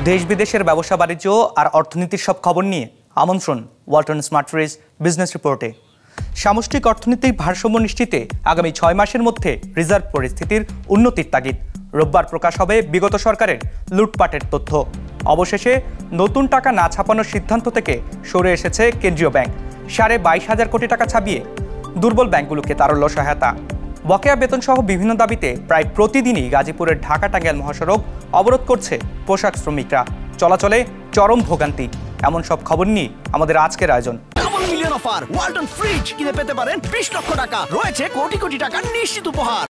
দেশ বিদেশের ব্যবসা বাণিজ্য আর অর্থনীতির সব খবর নিয়ে আমন্ত্রণ ওয়ালটন স্মার্ট ফ্রিজ বিজনেস রিপোর্টে। সামষ্টিক অর্থনৈতিক ভারসাম্য নিশ্চিতে আগামী 6 মাসের মধ্যে রিজার্ভ পরিস্থিতির উন্নতির তাগিদ। রোববার প্রকাশ হবে বিগত সরকারের লুটপাটের তথ্য। অবশেষে নতুন টাকা না ছাপানোর সিদ্ধান্ত থেকে সরে এসেছে কেন্দ্রীয় ব্যাংক। 22,500 কোটি টাকা ছাপিয়ে দুর্বল ব্যাংকগুলোকে তারল্য সহায়তা। বকেয়া বেতন সহ বিভিন্ন দাবিতে প্রায় প্রতিদিনই গাজীপুরের ঢাকা টাঙ্গাইল মহাসড়ক অবরোধ করছে পোশাক শ্রমিকরা। চলাচলে চরম ভোগান্তি। এমন সব খবর নিয়ে আমাদের আজকের আয়োজন। Double million offer, Walton fridge কিনে পেতে পারেন 20 লক্ষ টাকা, রয়েছে কোটি কোটি টাকার নিশ্চিত উপহার।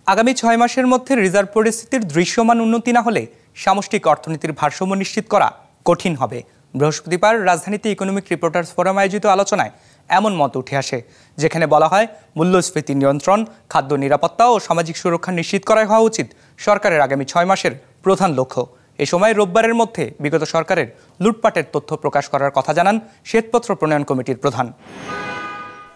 আগামী 6 মাসের মধ্যে রিজার্ভ পরিস্থিতির দৃশ্যমান উন্নতি না হলে সামষ্টিক অর্থনীতির ভারসাম্য নিশ্চিত করা কঠিন হবে। বৃহস্পতিবার রাজধানীতে ইকোনমিক রিপোর্টার্স ফোরাম আয়োজিত আলোচনায় এমন মত উঠে আসে, যেখানে বলা হয় মূল্যস্ফীতি নিয়ন্ত্রণ, খাদ্য নিরাপত্তা ও সামাজিক সুরক্ষা নিশ্চিত করা হওয়া উচিত সরকারের আগামী 6 মাসের প্রধান লক্ষ্য। এ সময় রোববারের মধ্যে বিগত সরকারের লুটপাটের তথ্য প্রকাশ করার কথা জানান শ্বেতপত্র প্রণয়ন কমিটির প্রধান।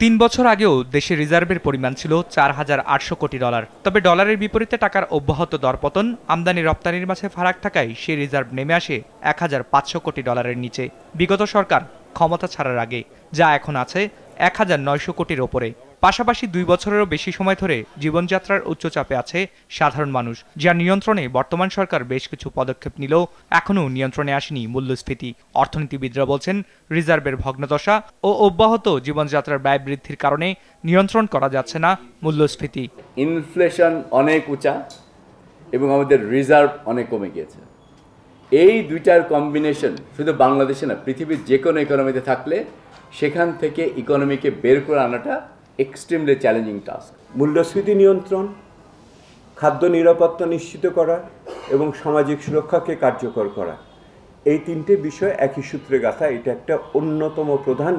3 বছর আগেও দেশে রিজার্ভের পরিমাণ ছিল $4,800 কোটি। তবে ডলারের বিপরীতে টাকার অব্যাহত দরপতন, আমদানি রপ্তানির মাঝে ফারাক থাকায় সেই রিজার্ভ নেমে আসে $1,500 কোটি নিচে বিগত সরকার ক্ষমতা ছাড়ার আগে, যা এখন আছে 1,900 কোটির ওপরে। পাশাপাশি 2 বছরেরও বেশি সময় ধরে জীবনযাত্রার উচ্চচাপে আছে সাধারণ মানুষ, যার নিয়ন্ত্রণে বর্তমান সরকার বেশ কিছু পদক্ষেপ নিলেও এখনও নিয়ন্ত্রণে আসেনি মূল্যস্ফীতি। অর্থনীতিবিদরা বলছেন, রিজার্ভের ভগ্নদশা ও অব্যাহত জীবনযাত্রার ব্যয় বৃদ্ধির কারণে নিয়ন্ত্রণ করা যাচ্ছে না মূল্যস্ফীতি। ইনফ্লেশন অনেক উঁচা এবং আমাদের রিজার্ভ অনেক কমে গিয়েছে। এই দুইটার কম্বিনেশন শুধু বাংলাদেশে না, পৃথিবীর যে কোনো ইকোনমিতে থাকলে সেখান থেকে ইকোনমিকে বের করে আনাটা এক্সট্রিমলি চ্যালেঞ্জিং টাস্ক। মূল্যস্ফীতি নিয়ন্ত্রণ, খাদ্য নিরাপত্তা নিশ্চিত করা এবং সামাজিক সুরক্ষাকে কার্যকর করা, এই 3টে বিষয় একই সূত্রে গাঁথা। এটা একটা অন্যতম প্রধান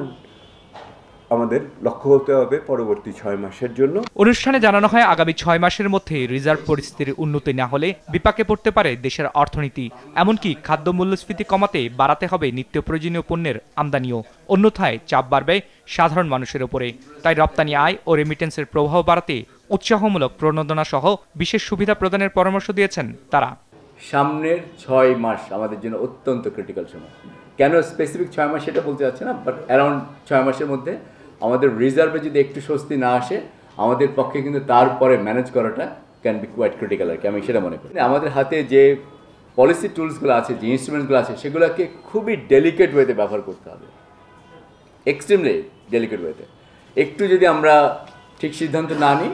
আমাদের লক্ষ্য হতে হবে পরবর্তী 6 মাসের জন্য। অনুষ্ঠানে জানানো হয়, আগামী 6 মাসের মধ্যে রিজার্ভ পরিস্থিতির উন্নতি না হলে বিপাকে পড়তে পারে দেশের অর্থনীতি। এমনকি খাদ্য মূল্যস্ফীতি কমাতে বাড়াতে হবে নিত্য প্রয়োজনীয় পণ্যের আমদানিও, অন্যথায় চাপ বাড়বে সাধারণ মানুষের উপরে। তাই রপ্তানি আয় ও রেমিটেন্সের প্রভাব বাড়াতে উৎসাহমূলক প্রণোদনা সহ বিশেষ সুবিধা প্রদানের পরামর্শ দিয়েছেন তারা। সামনের 6 মাস আমাদের জন্য অত্যন্ত ক্রিটিক্যাল সময়। কেন স্পেসিফিক 6 মাস সেটা বলতে চাচ্ছি না, বাট অ্যারাউন্ড 6 মাসের মধ্যে আমাদের রিজার্ভে যদি একটু স্বস্তি না আসে, আমাদের পক্ষে কিন্তু তারপরে ম্যানেজ করাটা ক্যান বি কোয়াইট ক্রিটিক্যাল আর কি, আমি সেটা মনে করি। আমাদের হাতে যে পলিসি টুলসগুলো আছে, যে ইনস্ট্রুমেন্টসগুলো আছে, সেগুলোকে খুবই ডেলিকেট ওয়েতে ব্যবহার করতে হবে, এক্সট্রিমলি ডেলিকেট ওয়েতে। একটু যদি আমরা ঠিক সিদ্ধান্ত না নিই,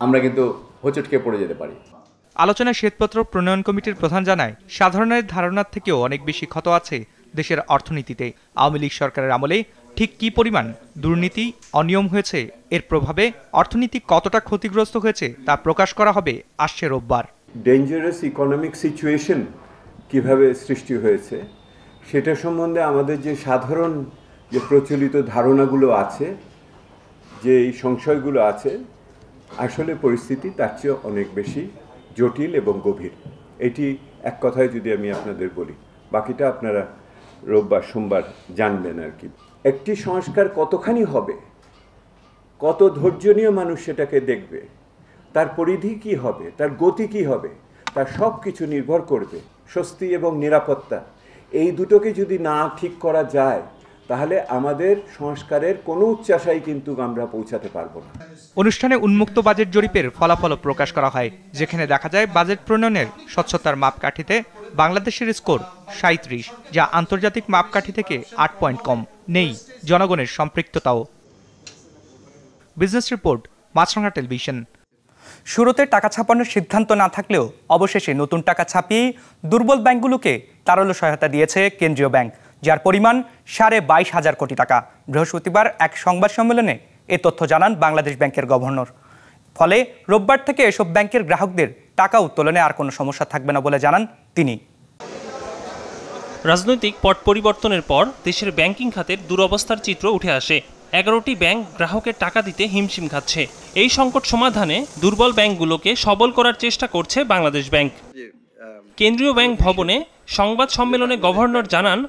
আমরা কিন্তু হোঁচটকে পড়ে যেতে পারি। আলোচনায় শ্বেতপত্র প্রণয়ন কমিটির প্রধান জানায়, সাধারণের ধারণার থেকেও অনেক বেশি ক্ষত আছে দেশের অর্থনীতিতে। আওয়ামী লীগ সরকারের আমলে ঠিক কী পরিমাণ দুর্নীতি, অনিয়ম হয়েছে, এর প্রভাবে অর্থনীতি কতটা ক্ষতিগ্রস্ত হয়েছে তা প্রকাশ করা হবে আসছে রোববার। ডেঞ্জারাস ইকোনমিক সিচুয়েশন কিভাবে সৃষ্টি হয়েছে সেটা সম্বন্ধে আমাদের যে সাধারণ যে প্রচলিত ধারণাগুলো আছে, যে এই সংশয়গুলো আছে, আসলে পরিস্থিতি তার চেয়ে অনেক বেশি জটিল এবং গভীর। এটি এক কথায় যদি আমি আপনাদের বলি, বাকিটা আপনারা রোববার সোমবার জানবেন আর কি। একটি সংস্কার কতখানি হবে, কত ধৈর্য নিয়ে মানুষ সেটাকে দেখবে, তার পরিধি কি হবে, তার গতি কি হবে, তার সব কিছু নির্ভর করবে স্বস্তি এবং নিরাপত্তা। এই দুটোকে যদি না ঠিক করা যায়, তাহলে আমাদের সংস্কারের কোনো উচ্চাশাই কিন্তু আমরা পৌঁছাতে পারবো না। অনুষ্ঠানে উন্মুক্ত বাজেট জরিপের ফলাফল প্রকাশ করা হয়, যেখানে দেখা যায় বাজেট প্রণয়নের স্বচ্ছতার মাপকাঠিতে বাংলাদেশের স্কোর 37, যা আন্তর্জাতিক মাপকাঠি থেকে 8 পয়েন্ট কম। নেই জনগণের সম্পৃক্ততাও। বিজনেস রিপোর্ট, মাছরাঙা টেলিভিশন। শুরুতে টাকা ছাপানোর সিদ্ধান্ত না থাকলেও অবশেষে নতুন টাকা ছাপিয়ে দুর্বল ব্যাংকগুলোকে তারল্য সহায়তা দিয়েছে কেন্দ্রীয় ব্যাংক, যার পরিমাণ 22,500 কোটি টাকা। বৃহস্পতিবার এক সংবাদ সম্মেলনে এ তথ্য জানান বাংলাদেশ ব্যাংকের গভর্নর। ফলে রোববার থেকে এসব ব্যাংকের গ্রাহকদের টাকা উত্তোলনে আর কোনো সমস্যা থাকবে না বলে জানান তিনি। রাজনৈতিক পট পরিবর্তনের পর দেশের ব্যাংকিং খাতের দুরবস্থার চিত্র উঠে আসে। 11টি ব্যাংক গ্রাহকের টাকা দিতে হিমশিম খাচ্ছে। এই সংকট সমাধানে দুর্বল ব্যাংকগুলোকে সবল করার চেষ্টা করছে বাংলাদেশ ব্যাংক। কেন্দ্রীয় ব্যাংক ভবনে সংবাদ সম্মেলনে গভর্নর জানান,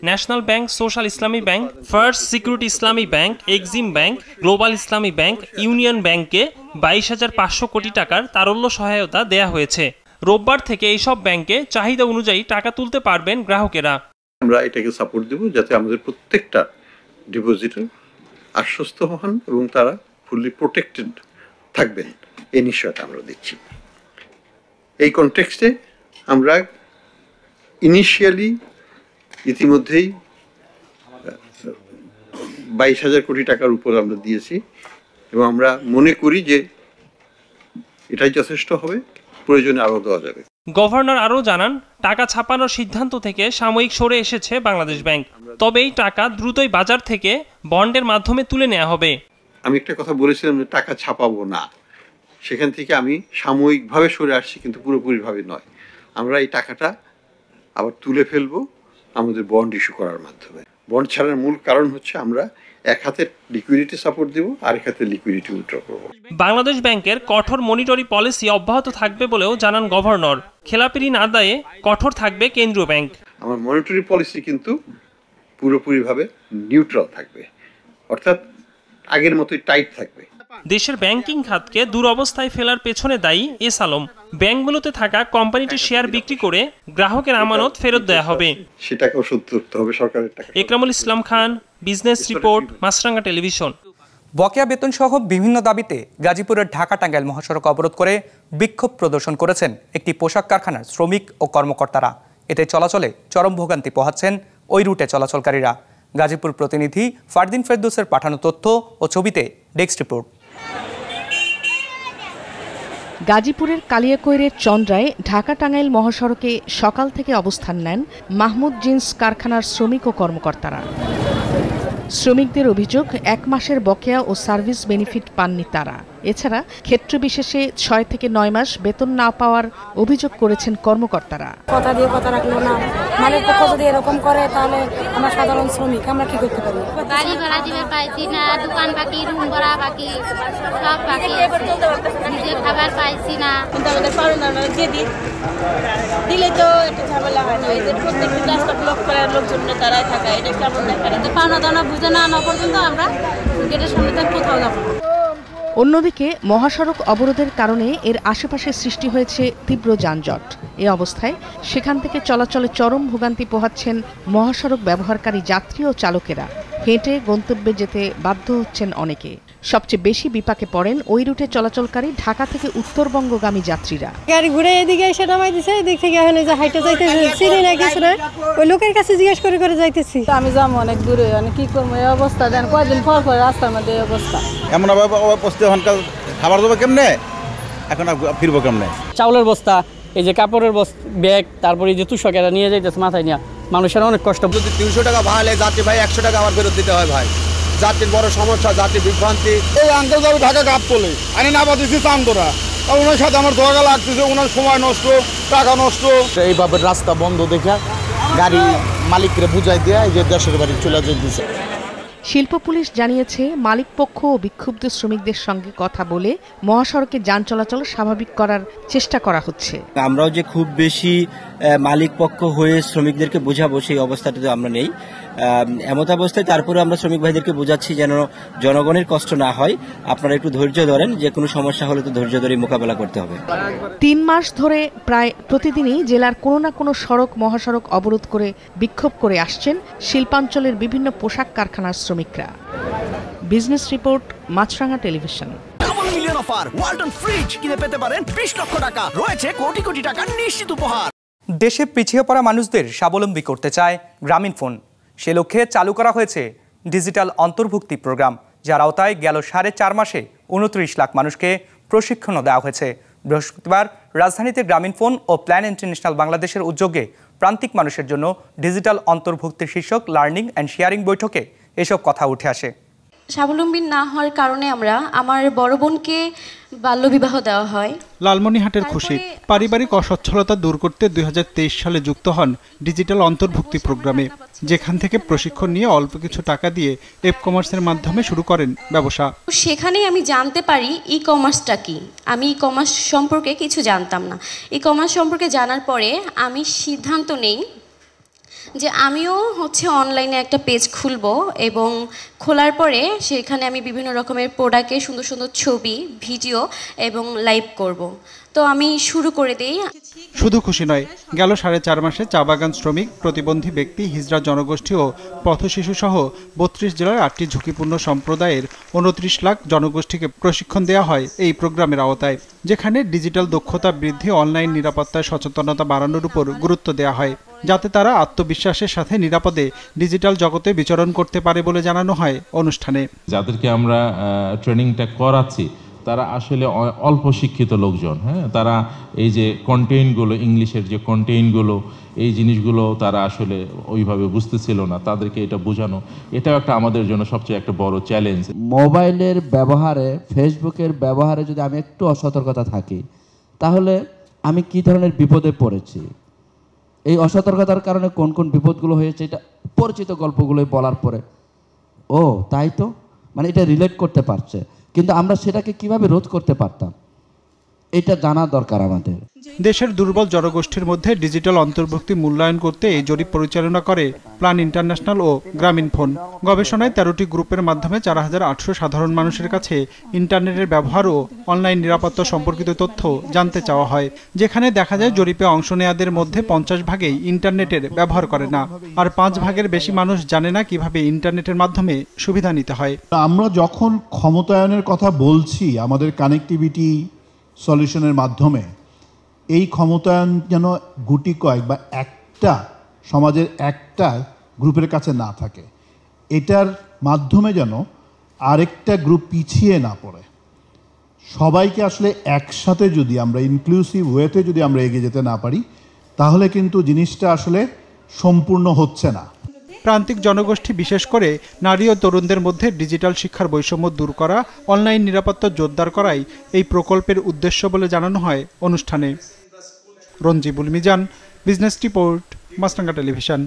ন্যাশনাল ব্যাংক, সোশ্যাল ইসলামী ব্যাংক, ফার্স্ট সিকিউরিটি ইসলামী ব্যাংক, এক্সিম ব্যাংক, গ্লোবাল ইসলামী ব্যাংক, ইউনিয়ন ব্যাংককে 22,500 কোটি টাকার তারল্য সহায়তা দেয়া হয়েছে। রোববার থেকে এইসব ব্যাংকে চাহিদা অনুযায়ী টাকা তুলতে পারবেন গ্রাহকেরা। আমরা এটাকে সাপোর্ট দেব যাতে আমাদের প্রত্যেকটা ডিপোজিটর আশ্বস্ত হন এবং তারা ফুললি প্রোটেক্টেড থাকবেন, এই নিশ্চয়তা আমরা দিচ্ছি। এই কনটেক্সটে আমরা ইনিশিয়ালি ইতিমধ্যেই 22,000 কোটি টাকার উপর আমরা দিয়েছি এবং আমরা মনে করি যে এটাই যথেষ্ট হবে, প্রয়োজনে আরও দেওয়া যাবে। গভর্নর আরও জানান, টাকা ছাপানোর সিদ্ধান্ত থেকে সাময়িক সরে এসেছে বাংলাদেশ ব্যাংক, তবে এই টাকা দ্রুতই বাজার থেকে বন্ডের মাধ্যমে তুলে নেওয়া হবে। আমি একটা কথা বলেছিলাম যে টাকা ছাপাবো না, সেখান থেকে আমি সাময়িকভাবে সরে আসছি, কিন্তু পুরোপুরিভাবে নয়। আমরা এই টাকাটা আবার তুলে ফেলবো আমাদের বন্ড ইস্যু করার মাধ্যমে। বন্ড ছাড়ার মূল কারণ হচ্ছে আমরা এক হাতে লিকুইডিটি সাপোর্ট দেব, আরেক হাতে লিকুইডিটি উইথড্র করব। বাংলাদেশ ব্যাংকের কঠোর মনিটরি পলিসি অব্যাহত থাকবে বলেও জানান গভর্নর। খেলাপি ঋণ আদায়ে কঠোর থাকবে কেন্দ্রীয় ব্যাংক। আমার মনিটরি পলিসি কিন্তু পুরোপুরিভাবে নিউট্রাল থাকবে, অর্থাৎ আগের মতোই টাইট থাকবে। দেশের ব্যাংকিং খাতকে দুরবস্থায় ফেলার পেছনে দায়ী এস আলম। ব্যাংকগুলোতে থাকা কোম্পানিটির শেয়ার বিক্রি করে গ্রাহকের আমানত ফেরত দেওয়া হবে, সেটাকেও শোধ করতে হবে সরকারের টাকা। Ekramul Islam Khan, business report, Maasranga television. বকেয়া বেতন সহ বিভিন্ন দাবিতে গাজীপুরের ঢাকা-টাঙ্গাইল মহাসড়ক অবরোধ করে বিক্ষোভ প্রদর্শন করেছেন একটি পোশাক কারখানার শ্রমিক ও কর্মকর্তারা। এতে চলাচলে চরম ভোগান্তি পোহাচ্ছেন ওই রুটে চলাচলকারীরা। গাজীপুর প্রতিনিধি ফারদিন ফেরদৌসের পাঠানো তথ্য ও ছবিতে ডেস্ক রিপোর্ট। গাজীপুরের কালিয়াকৈরের চন্দ্রায় ঢাকা-টাঙ্গাইল মহাসড়কে সকাল থেকে অবস্থান নেন মাহমুদ জিন্স কারখানার শ্রমিক ও কর্মকর্তারা। শ্রমিকদের অভিযোগ, 1 মাসের বকেয়া ও সার্ভিস বেনিফিট পাননি তারা। এছাড়া ক্ষেত্রবিশেষে 6 থেকে 9 মাস বেতন না পাওয়ার অভিযোগ করেছেন কর্মকর্তারা। কথা দিয়ে কথা রাখলো না, মালিক পক্ষ যদি এরকম করে তাহলে আমরা সাধারণ শ্রমিক আমরা কি করতে পারি? গাড়ি ভাড়া দিতে পাইছি না, দোকান বাকি, রুম ভাড়া বাকি, সব বাকি, নিজে খাবার পাইছি না। কিন্তু আমাদের পাওনা দিয়ে দিলে তো একটা ঝামেলা হয় না। এই যে প্রত্যেকটা রাস্তা ব্লক করার লোকজন তারাই থাকা, এটা কেমন দেখার? পাওনা দানা বুঝে না পর্যন্ত আমরা গেটের সামনে থেকে কোথাও যাবো। অন্যদিকে মহাসড়ক অবরোধের কারণে এর আশেপাশে সৃষ্টি হয়েছে তীব্র যানজট। এ অবস্থায় সেখান থেকে চলাচলে চরম ভোগান্তি পোহাচ্ছেন মহাসড়ক ব্যবহারকারী যাত্রী ও চালকেরা। হেঁটে গন্তব্যে যেতে বাধ্য হচ্ছেন অনেকে। সবচেয়ে বেশি বিপাকে পড়েন ওই রুটে চলাচলকারী ঢাকা থেকে উত্তরবঙ্গগামী যাত্রীরা। গাড়ি ঘুরে এদিকে এসে নামাই দিছে, এদিক থেকে এখন যে হাইটে যাইতেছি, চিনি না কিছু না, ওই লোকের কাছে জিজ্ঞেস করে করে যাইতেছি। আমি যাবো অনেক দূরে, কি করবো এই অবস্থা? দেন কয়েকদিন পর পর রাস্তার মধ্যে এই অবস্থা। এমন অবস্থা খাবার দেবো কেমনে, এখন ফিরবো কেমনে? চাউলের বস্তা, এই যে কাপড়ের ব্যাগ, তারপরে এই যে তুষকেরা নিয়ে যাইতেছে মাথায় নিয়ে, মানুষের অনেক কষ্ট। যদি 300 টাকা ভাড়া যাত্রী ভাই 100 টাকা আমার ফেরত দিতে হয় ভাই। যাত্রীর বড় সমস্যা, যাত্রী বিভ্রান্তি। এই আঙ্কেল যাবে ঢাকা গাপ তোলে, আমি না পাচ্ছি চান্দরা, ওনার সাথে আমার ধোয়া লাগতেছে, ওনার সময় নষ্ট, টাকা নষ্ট। এইভাবে রাস্তা বন্ধ দেখে গাড়ি মালিকরে বুঝাই দিয়ে যে দেশের বাড়ি চলে যেতেছে। শিল্প পুলিশ জানিয়েছে, মালিকপক্ষ ও বিক্ষুব্ধ শ্রমিকদের সঙ্গে কথা বলে মহাসড়কে যান চলাচল স্বাভাবিক করার চেষ্টা করা হচ্ছে। আমরাও যে খুব বেশি মালিকপক্ষ হয়ে শ্রমিকদেরকে বোঝাবো সেই অবস্থাটাতে আমরা নেই। এমত অবস্থায় তারপরে আমরা শ্রমিক ভাইদেরকে বোঝাচ্ছি যেন জনগণের কষ্ট না হয়, আপনারা একটু ধৈর্য ধরেন, যে কোনো সমস্যা হলে তো ধৈর্য ধরে মোকাবেলা করতে হবে। 3 মাস ধরে প্রায় প্রতিদিনই জেলার কোনো না কোনো সড়ক মহাসড়ক অবরোধ করে বিক্ষোভ করে আসছেন শিল্পাঞ্চলের বিভিন্ন পোশাক কারখানার শ্রমিকরা। Business report, Maasranga television. Double million offer, Walton fridge কিনে পেতে পারেন 20 লক্ষ টাকা, রয়েছে কোটি কোটি টাকার নিশ্চিত উপহার। দেশে পিছিয়ে পড়া মানুষদের স্বাবলম্বী করতে চায় গ্রামীণফোন। সে লক্ষ্যে চালু করা হয়েছে ডিজিটাল অন্তর্ভুক্তি প্রোগ্রাম, যার আওতায় গেল 4.5 মাসে 29 লাখ মানুষকে প্রশিক্ষণও দেওয়া হয়েছে। বৃহস্পতিবার রাজধানীতে গ্রামীণফোন ও প্ল্যান ইন্টারন্যাশনাল বাংলাদেশের উদ্যোগে প্রান্তিক মানুষের জন্য ডিজিটাল অন্তর্ভুক্তির শীর্ষক লার্নিং অ্যান্ড শেয়ারিং বৈঠকে এসব কথা উঠে আসে। স্বাবলম্বী না হওয়ার কারণে আমার বড় বোনকে বাল্যবিবাহ দেওয়া হয়। লালমনিরহাটের খুশি পারিবারিক অসচ্ছলতা দূর করতে 2023 সালে যুক্ত হন ডিজিটাল অন্তর্ভুক্তি প্রোগ্রামে, যেখান থেকে প্রশিক্ষণ নিয়ে অল্প কিছু টাকা দিয়ে এপ কমার্সের মাধ্যমে শুরু করেন ব্যবসা। সেখানে আমি জানতে পারি ই কমার্সটা কি। আমি ই কমার্স সম্পর্কে কিছু জানতাম না। ই কমার্স সম্পর্কে জানার পরে আমি সিদ্ধান্ত নেই যে আমিও অনলাইনে একটা পেজ খুলব, এবং খোলার পরে সেখানে আমি বিভিন্ন রকমের প্রোডাক্টের সুন্দর সুন্দর ছবি, ভিডিও এবং লাইভ করব। তো আমি শুরু করে দিই। শুধু খুশি নয়, গেল 4.5 মাসে চা বাগান শ্রমিক, প্রতিবন্ধী ব্যক্তি, হিজড়া জনগোষ্ঠী ও পথশিশু সহ 32 জেলার 8টি ঝুঁকিপূর্ণ সম্প্রদায়ের 29 লাখ জনগোষ্ঠীকে প্রশিক্ষণ দেওয়া হয় এই প্রোগ্রামের আওতায়, যেখানে ডিজিটাল দক্ষতা বৃদ্ধি, অনলাইন নিরাপত্তায় সচেতনতা বাড়ানোর উপর গুরুত্ব দেওয়া হয়, যাতে তারা আত্মবিশ্বাসের সাথে নিরাপদে ডিজিটাল জগতে বিচরণ করতে পারে বলে জানানো হয় অনুষ্ঠানে। যাদেরকে আমরা ট্রেনিংটা করাচ্ছি তারা আসলে অল্প শিক্ষিত লোকজন, হ্যাঁ, তারা এই যে কন্টেন্টগুলো, ইংলিশের যে কন্টেন্টগুলো, এই জিনিসগুলো তারা আসলে ওইভাবে বুঝতেছিল না, তাদেরকে এটা বোঝানো, এটাও একটা আমাদের জন্য সবচেয়ে একটা বড় চ্যালেঞ্জ। মোবাইলের ব্যবহারে, ফেসবুকের ব্যবহারে যদি আমি একটু অসতর্কতা থাকি, তাহলে আমি কি ধরনের বিপদে পড়েছি, এই অসতর্কতার কারণে কোন কোন বিপদগুলো হয়েছে, এটা পরিচিত গল্পগুলোই বলার পরে ও তাই তো, মানে এটা রিলেট করতে পারছে, কিন্তু আমরা সেটাকে কিভাবে রোধ করতে পারতাম, এটা জানা দরকার আমাদের। দেশের দুর্বল জনগোষ্ঠীর মধ্যে ডিজিটাল অন্তর্ভুক্তি মূল্যায়ন করতে এই জরিপ পরিচালনা করে প্ল্যান ইন্টারন্যাশনাল ও গ্রামীণ ফোন। গবেষণায় 13টি গ্রুপের মাধ্যমে 4800 সাধারণ মানুষের কাছে ইন্টারনেটের ব্যবহার ও অনলাইন নিরাপত্তা সম্পর্কিত তথ্য জানতে চাওয়া হয়, যেখানে দেখা যায় জরিপে অংশ নেওয়াদের মধ্যে 50 ভাগই ইন্টারনেটের ব্যবহার করে না, আর 5 ভাগের বেশি মানুষ জানে না কিভাবে ইন্টারনেটের মাধ্যমে সুবিধা নিতে হয়। আমরা যখন ক্ষমতায়নের কথা বলছি আমাদের কানেক্টিভিটি সলিউশনের মাধ্যমে, এই ক্ষমতায়ন যেন গুটি কয়েক বা একটা সমাজের একটা গ্রুপের কাছে না থাকে, এটার মাধ্যমে যেন আরেকটা গ্রুপ পিছিয়ে না পড়ে। সবাইকে আসলে একসাথে যদি আমরা ইনক্লুসিভ ওয়েতে যদি আমরা এগিয়ে যেতে না পারি, তাহলে কিন্তু জিনিসটা আসলে সম্পূর্ণ হচ্ছে না। প্রান্তিক জনগোষ্ঠী, বিশেষ করে নারী ও তরুণদের মধ্যে ডিজিটাল শিক্ষার বৈষম্য দূর করা, অনলাইন নিরাপত্তা জোরদার করাই এই প্রকল্পের উদ্দেশ্য বলে জানানো হয় অনুষ্ঠানে। Ranjibul Mizan, business report, Maasranga television.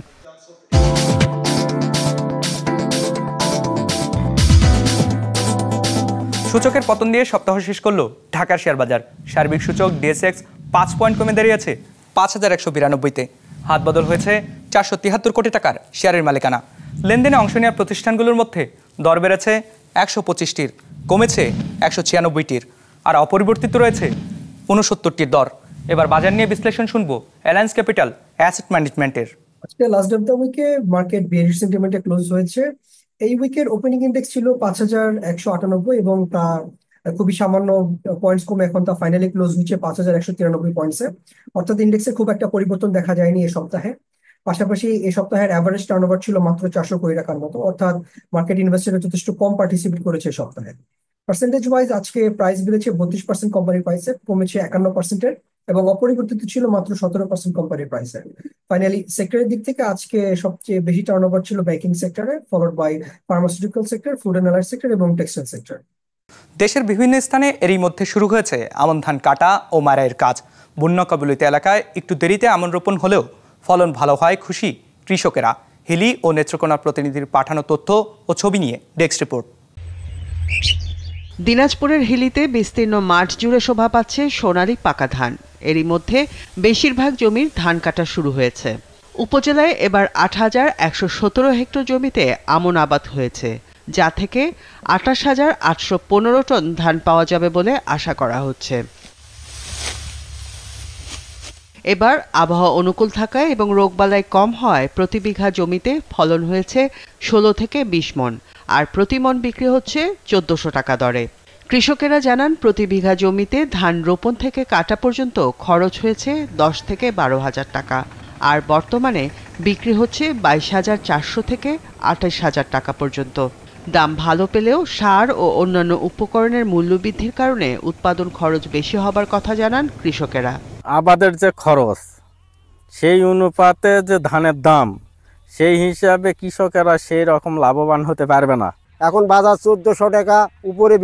সূচকের পতন দিয়ে সপ্তাহ শেষ করল ঢাকার শেয়ার বাজার। সার্বিক সূচক ডিএসএক্স 5 পয়েন্ট কমে দাঁড়িয়েছে 5192-তে। হাত বদল হয়েছে 473 কোটি টাকার শেয়ারের মালিকানা। লেনদেনে অংশ নেওয়া প্রতিষ্ঠানগুলোর মধ্যে দর বেড়েছে 125টির, কমেছে 196টির, আর অপরিবর্তিত রয়েছে 69টির দর। এবার বাজার নিয়ে বিশ্লেষণ শুনবো অ্যালায়েন্স ক্যাপিটাল অ্যাসেট ম্যানেজমেন্টের। আজকে লাস্ট ডে অফ দ্য উইকে মার্কেট বেয়ারিশ সেন্টিমেন্টে ক্লোজ হয়েছে। এই উইকের ওপেনিং ইন্ডেক্স ছিল 5198 এবং তা খুবই সামান্য পয়েন্টস কমে এখন তা ফাইনালি ক্লোজ হচ্ছে 5193 পয়েন্টসে। অর্থাৎ ইন্ডেক্সে খুব একটা পরিবর্তন দেখা যায়নি এই সপ্তাহে। পাশাপাশি এই সপ্তাহের অ্যাভারেজ টার্নওভার ছিল মাত্র 400 কোটি টাকার মতো, অর্থাৎ মার্কেট ইনভেস্টররা যথেষ্ট কম পার্টিসিপেট করেছে এই সপ্তাহে। পার্সেন্টেজ ওয়াইজ আজকে প্রাইস বেড়েছে 32% কোম্পানির প্রাইসে, কমেছে 51%-এর, এবং অপরিবর্তিত ছিল মাত্র 17% কোম্পানির প্রাইসে। ফাইনালি সেক্টরের দিক থেকে আজকে সবচেয়ে বেশি টার্নওভার ছিল ব্যাংকিং সেক্টরে, followed by pharmaceutical sector, food and allied sector এবং টেক্সটাইল সেক্টর। দেশের বিভিন্ন স্থানে এরই মধ্যে শুরু হয়েছে আমন ধান কাটা ও মাড়াইয়ের কাজ। বন্যা কবলিত এলাকায় একটু দেরিতে আমন রোপণ হলেও ফলন ভালো হয় খুশি কৃষকেরা। হিলি ও নেত্রকোনা প্রতিনিধির পাঠানো তথ্য ও ছবি নিয়ে ডেস্ক রিপোর্ট। দিনাজপুরের হিলিতে বিস্তীর্ণ মাঠ জুড়ে শোভা পাচ্ছে সোনালী পাকা ধান। এরই মধ্যে বেশিরভাগ জমির ধান কাটা শুরু হয়েছে। উপজেলায় এবার 8117 হেক্টর জমিতে আমন আবাদ হয়েছে, যা থেকে 28,815 টন ধান পাওয়া যাবে বলে আশা করা হচ্ছে। এবার আবহাওয়া অনুকূল থাকায় এবং রোগবালাই কম হওয়ায় প্রতি বিঘা জমিতে ফলন হয়েছে 16 থেকে 20 মণ, আর প্রতি মণ বিক্রি হচ্ছে 1400 টাকা দরে। কৃষকেরা জানান প্রতি বিঘা জমিতে ধান রোপণ থেকে কাটা পর্যন্ত খরচ হয়েছে 10 থেকে 12,000 টাকা, আর বর্তমানে বিক্রি হচ্ছে 22,400 থেকে 28,000 টাকা পর্যন্ত। দাম ভালো পেলেও সার ও অন্যান্য উপকরণের মূল্য বৃদ্ধির কারণে উৎপাদন খরচ বেশি হবার কথা জানান কৃষকেরা। আবাদের যে খরচ সেই অনুপাতে যে ধানের দাম, সেই হিসাবে কৃষকেরা সেই রকম লাভবান হতে পারবে না। এখন বাজার 1400 টাকা, উপরে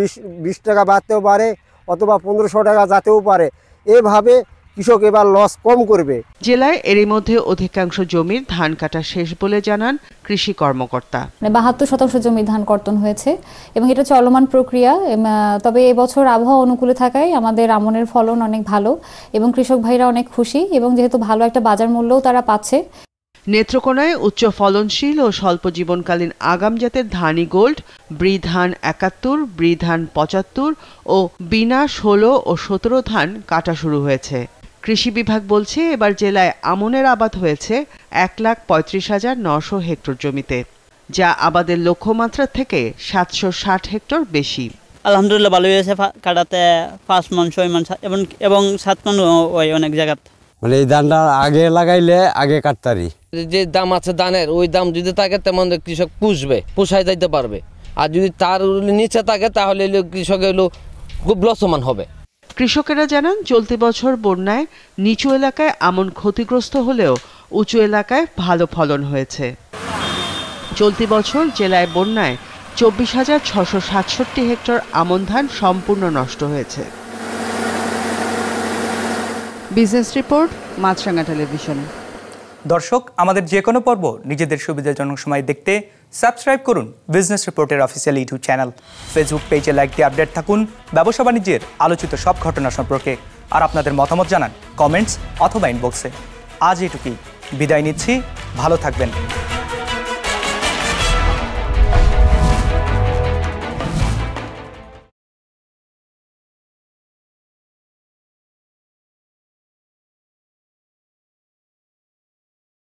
20 টাকা বাড়তেও পারে, অথবা 1500 টাকা যেতেও পারে। এভাবে কৃষক এবার লস কম করবে। জেলায় এরই মধ্যে অধিকাংশ জমির ধান কাটা শেষ বলে জানান কৃষি কর্মকর্তা। 72% জমি ধান কর্তন হয়েছে এবং এটা চলমান প্রক্রিয়া। তবে এবছর আবহাওয়া অনুকূলে থাকায় আমাদের আমনের ফলন অনেক ভালো এবং কৃষক ভাইরা অনেক খুশি, এবং যেহেতু ভালো একটা বাজার মূল্যও তারা পাচ্ছে। নেত্রকোনায় উচ্চ ফলনশীল ও স্বল্প জীবনকালীন আগাম জাতের ধানি গোল্ড, ব্রি ধান ৭১, ব্রি ধান ৭৫ ও বিনা ১৬ ও ১৭ ধান কাটা শুরু হয়েছে। কৃষি বিভাগ বলছে এবার জেলায় আমনের আবাদ হয়েছে ১,৩৫,৯০০ হেক্টর জমিতে, যা আবাদের লক্ষ্যমাত্রার থেকে ৭৬০ হেক্টর বেশি। আলহামদুলিল্লাহ ভালোই হয়েছে, কাটাতে ৫ মণ ৬ মণ এবং ৭ মণ ওই অনেক জায়গা। মানে এই ধানটা আগে লাগাইলে আগে কাটতারি, যে দাম আছে ধানের ওই দাম যদি থাকে তেমন কৃষক পোষায় যাইতে পারবে, আর যদি তার নিচে থাকে তাহলে কৃষক খুব লসমান হবে। কৃষকেরা জানান চলতি বছর বন্যায় নিচু এলাকায় আমন ক্ষতিগ্রস্ত হলেও উঁচু এলাকায় ভালো ফলন হয়েছে। চলতি বছর জেলায় বন্যায় ২৪,৬৬৭ হেক্টর আমন ধান সম্পূর্ণ নষ্ট হয়েছে। বিজনেস রিপোর্ট, মাছরাঙা টেলিভিশন। দর্শক, আমাদের যে কোনো পর্ব নিজেদের সুবিধাজনক সময় দেখতে সাবস্ক্রাইব করুন বিজনেস রিপোর্টের অফিসিয়াল ইউটিউব চ্যানেল। ফেসবুক পেজে লাইক দিয়ে আপডেট থাকুন ব্যবসা বাণিজ্যের আলোচিত সব ঘটনা সম্পর্কে। আর আপনাদের মতামত জানান কমেন্টস অথবা ইনবক্সে। আজ এটুকুই, বিদায় নিচ্ছি, ভালো থাকবেন।